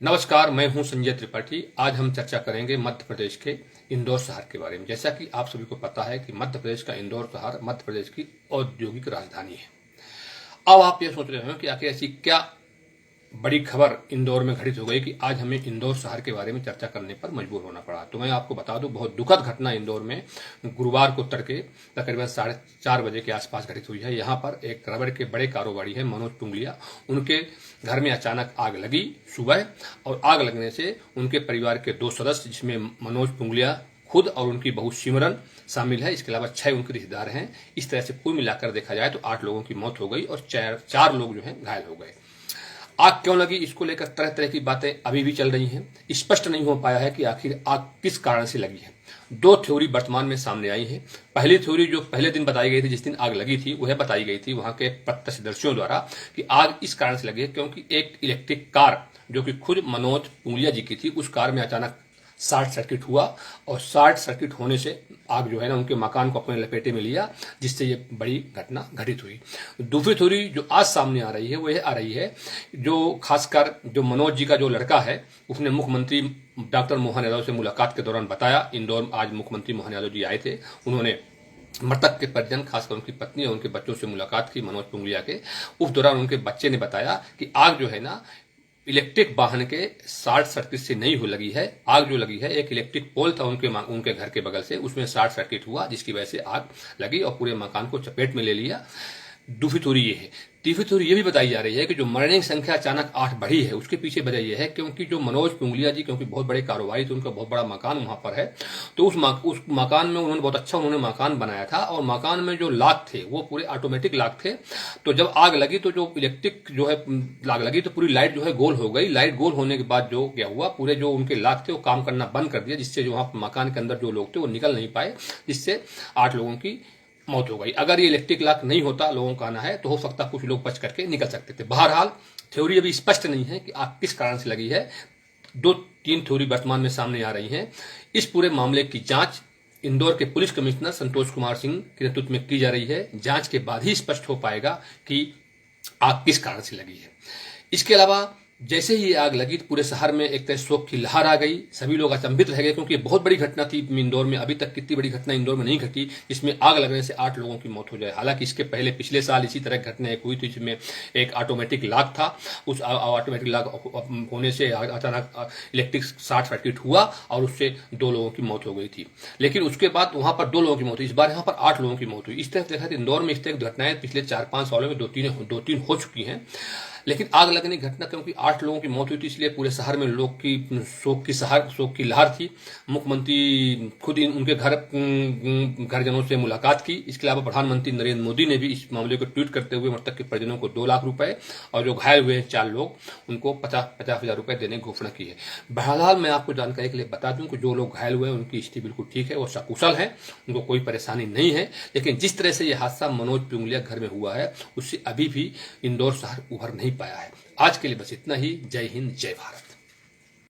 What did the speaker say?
नमस्कार, मैं हूं संजय त्रिपाठी। आज हम चर्चा करेंगे मध्य प्रदेश के इंदौर शहर के बारे में। जैसा कि आप सभी को पता है कि मध्य प्रदेश का इंदौर शहर मध्य प्रदेश की औद्योगिक राजधानी है। अब आप ये सोच रहे हो कि आखिर ऐसी क्या बड़ी खबर इंदौर में घटित हो गई कि आज हमें इंदौर शहर के बारे में चर्चा करने पर मजबूर होना पड़ा। तो मैं आपको बता दूं, बहुत दुखद घटना इंदौर में गुरुवार को तड़के तकरीबन 4:30 बजे के आसपास घटित हुई है। यहाँ पर एक रबड़ के बड़े कारोबारी हैं मनोज पुंगलिया, उनके घर में अचानक आग लगी सुबह, और आग लगने से उनके परिवार के 2 सदस्य, जिसमें मनोज पुंगलिया खुद और उनकी बहू सिमरन शामिल है, इसके अलावा 6 उनके रिश्तेदार हैं। इस तरह से कुल मिलाकर देखा जाए तो 8 लोगों की मौत हो गई और 4 लोग जो हैं घायल हो गए। आग क्यों लगी, इसको लेकर तरह तरह की बातें अभी भी चल रही हैं। स्पष्ट नहीं हो पाया है कि आखिर आग किस कारण से लगी है। 2 थ्योरी वर्तमान में सामने आई है। पहली थ्योरी जो पहले दिन बताई गई थी, जिस दिन आग लगी थी, वह बताई गई थी वहां के प्रत्यक्षदर्शियों द्वारा कि आग इस कारण से लगी है क्योंकि एक इलेक्ट्रिक कार जो कि खुद मनोज पुंगलिया जी की थी, उस कार में अचानक शॉर्ट सर्किट हुआ और शॉर्ट सर्किट होने से आग जो है ना उनके मकान को अपने लपेटे में लिया, जिससे ये बड़ी घटना घटित हुई। दूसरी थ्योरी जो आज सामने आ रही है वो यह आ रही है, जो खासकर जो मनोज जी का जो लड़का है, उसने मुख्यमंत्री डॉक्टर मोहन यादव से मुलाकात के दौरान बताया। इंदौर आज मुख्यमंत्री मोहन यादव जी आए थे, उन्होंने मृतक के परिजन खासकर उनकी पत्नी और उनके बच्चों से मुलाकात की मनोज पुंगलिया के। उस दौरान उनके बच्चे ने बताया कि आग जो है ना इलेक्ट्रिक वाहन के शॉर्ट सर्किट से नहीं हो लगी है। आग जो लगी है एक इलेक्ट्रिक पोल था उनके घर के बगल से, उसमें शॉर्ट सर्किट हुआ, जिसकी वजह से आग लगी और पूरे मकान को चपेट में ले लिया। दूसरी थ्योरी ये है। तीसरी थ्योरी ये भी बताई जा रही है कि जो मरने की संख्या अचानक 8 बढ़ी है, उसके पीछे वजह यह है क्योंकि जो मनोज पुंगलिया जी क्योंकि बहुत बड़े कारोबारी थे, उनका बहुत बड़ा मकान वहां पर है, तो उस मकान में उन्होंने बहुत अच्छा मकान बनाया था और मकान में जो लॉक थे वो पूरे ऑटोमेटिक लॉक थे। तो जब आग लगी तो जो इलेक्ट्रिक जो है आग लगी तो पूरी लाइट जो है गोल हो गई। लाइट गोल होने के बाद जो क्या हुआ, पूरे जो उनके लॉक थे वो काम करना बंद कर दिया, जिससे जो वहां मकान के अंदर जो लोग थे वो निकल नहीं पाए, जिससे 8 लोगों की मौत हो गई। अगर ये इलेक्ट्रिक लॉक नहीं होता, लोगों का आना है, तो हो सकता कुछ लोग बच करके निकल सकते थे। बहरहाल थ्योरी अभी स्पष्ट नहीं है कि आग किस कारण से लगी है। 2-3 थ्योरी वर्तमान में सामने आ रही हैं। इस पूरे मामले की जांच इंदौर के पुलिस कमिश्नर संतोष कुमार सिंह के नेतृत्व में की जा रही है। जांच के बाद ही स्पष्ट हो पाएगा कि आग किस कारण से लगी है। इसके अलावा जैसे ही आग लगी तो पूरे शहर में एक तरह शोक की लहर आ गई। सभी लोग अचंभित रह गए क्योंकि ये बहुत बड़ी घटना थी इंदौर में। अभी तक कितनी बड़ी घटना इंदौर में नहीं घटी जिसमें आग लगने से 8 लोगों की मौत हो जाए। हालांकि इसके पहले पिछले साल इसी तरह घटना एक हुई थी, जिसमें एक ऑटोमेटिक लॉक था, उस ऑटोमेटिक लॉक होने से अचानक इलेक्ट्रिक शॉर्ट सर्किट हुआ और उससे 2 लोगों की मौत हो गई थी। लेकिन उसके बाद वहां पर 2 लोगों की मौत हुई, इस बार यहाँ पर 8 लोगों की मौत हुई। इस तरह देखा इंदौर में इस तरह की घटनाएं पिछले 4-5 सालों में 2-3 हो चुकी हैं। लेकिन आग लगने की घटना क्योंकि 8 लोगों की मौत हुई थी, इसलिए पूरे शहर में लोग की शोक की लहर थी। मुख्यमंत्री खुद उनके घरजनों से मुलाकात की। इसके अलावा प्रधानमंत्री नरेंद्र मोदी ने भी इस मामले को ट्वीट करते हुए मृतक के परिजनों को 2 लाख रुपए और जो घायल हुए 4 लोग उनको 50,000 रुपए देने की घोषणा की है। बहरहाल मैं आपको जानकारी के लिए बता दूं कि जो लोग घायल हुए हैं उनकी स्थिति बिल्कुल ठीक है, वो सकुशल है, उनको कोई परेशानी नहीं है। लेकिन जिस तरह से यह हादसा मनोज पुंगलिया घर में हुआ है, उससे अभी भी इंदौर शहर उभर नहीं पाया है। आज के लिए बस इतना ही। जय हिंद, जय भारत।